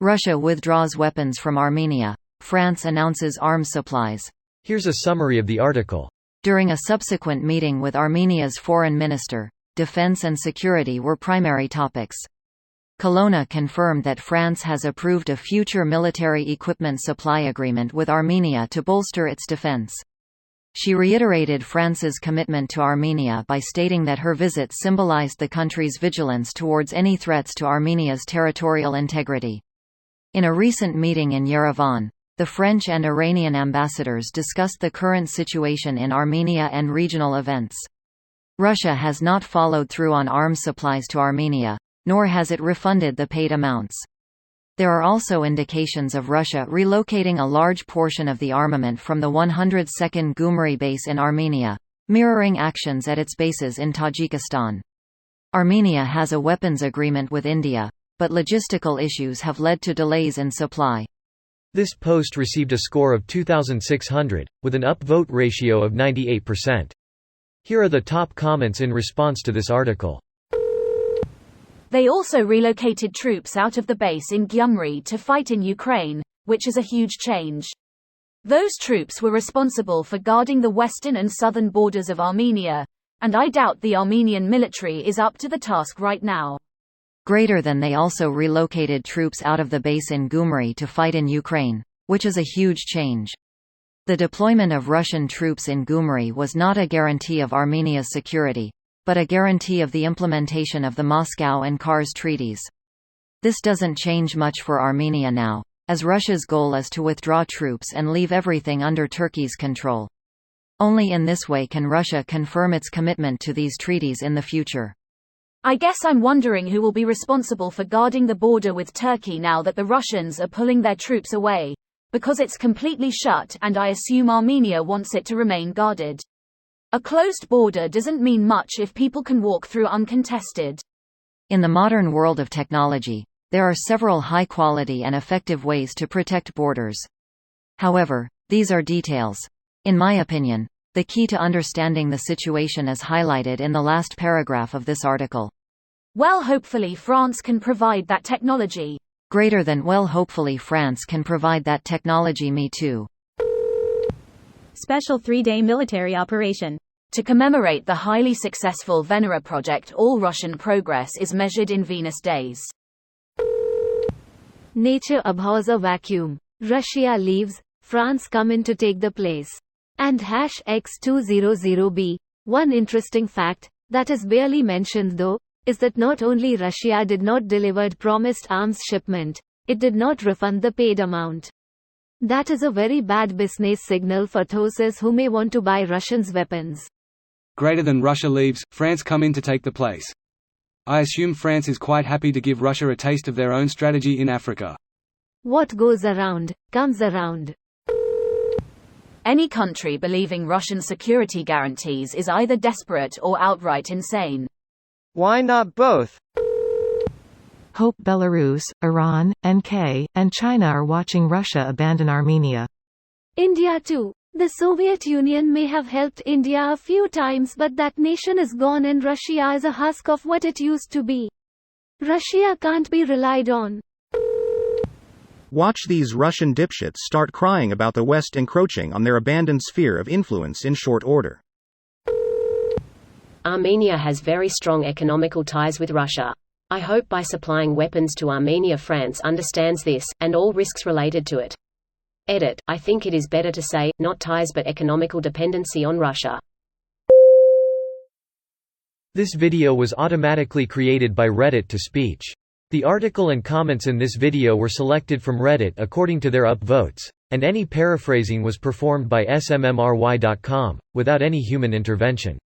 Russia withdraws weapons from Armenia. France announces arms supplies. Here's a summary of the article. During a subsequent meeting with Armenia's foreign minister, defense and security were primary topics. Kelowna confirmed that France has approved a future military equipment supply agreement with Armenia to bolster its defense. She reiterated France's commitment to Armenia by stating that her visit symbolized the country's vigilance towards any threats to Armenia's territorial integrity. In a recent meeting in Yerevan, the French and Iranian ambassadors discussed the current situation in Armenia and regional events. Russia has not followed through on arms supplies to Armenia, nor has it refunded the paid amounts. There are also indications of Russia relocating a large portion of the armament from the 102nd Gyumri base in Armenia, mirroring actions at its bases in Tajikistan. Armenia has a weapons agreement with India, but logistical issues have led to delays in supply. This post received a score of 2,600, with an upvote ratio of 98%. Here are the top comments in response to this article. They also relocated troops out of the base in Gyumri to fight in Ukraine, which is a huge change. Those troops were responsible for guarding the western and southern borders of Armenia, and I doubt the Armenian military is up to the task right now. Greater than they also relocated troops out of the base in Gyumri to fight in Ukraine, which is a huge change. The deployment of Russian troops in Gyumri was not a guarantee of Armenia's security, but a guarantee of the implementation of the Moscow and Kars treaties. This doesn't change much for Armenia now, as Russia's goal is to withdraw troops and leave everything under Turkey's control. Only in this way can Russia confirm its commitment to these treaties in the future. I guess I'm wondering who will be responsible for guarding the border with Turkey now that the Russians are pulling their troops away, because it's completely shut and I assume Armenia wants it to remain guarded. A closed border doesn't mean much if people can walk through uncontested. In the modern world of technology, there are several high-quality and effective ways to protect borders. However, these are details. In my opinion, the key to understanding the situation is highlighted in the last paragraph of this article. Well, hopefully France can provide that technology. Greater than well, hopefully France can provide that technology. Me too. Special 3-day military operation. To commemorate the highly successful Venera project, all Russian progress is measured in Venus days. Nature abhors a vacuum. Russia leaves, France come in to take the place. And #X200B. One interesting fact, that is barely mentioned though, is that not only Russia did not deliver promised arms shipment, it did not refund the paid amount. That is a very bad business signal for those who may want to buy Russians' weapons. Greater than Russia leaves, France come in to take the place. I assume France is quite happy to give Russia a taste of their own strategy in Africa. What goes around, comes around. Any country believing Russian security guarantees is either desperate or outright insane. Why not both? Hope Belarus, Iran, NK, and China are watching Russia abandon Armenia. India too. The Soviet Union may have helped India a few times, but that nation is gone and Russia is a husk of what it used to be. Russia can't be relied on. Watch these Russian dipshits start crying about the West encroaching on their abandoned sphere of influence in short order. Armenia has very strong economical ties with Russia. I hope by supplying weapons to Armenia France understands this, and all risks related to it. Edit, I think it is better to say, not ties but economical dependency on Russia. This video was automatically created by Reddit to speech. The article and comments in this video were selected from Reddit according to their upvotes, and any paraphrasing was performed by smmry.com, without any human intervention.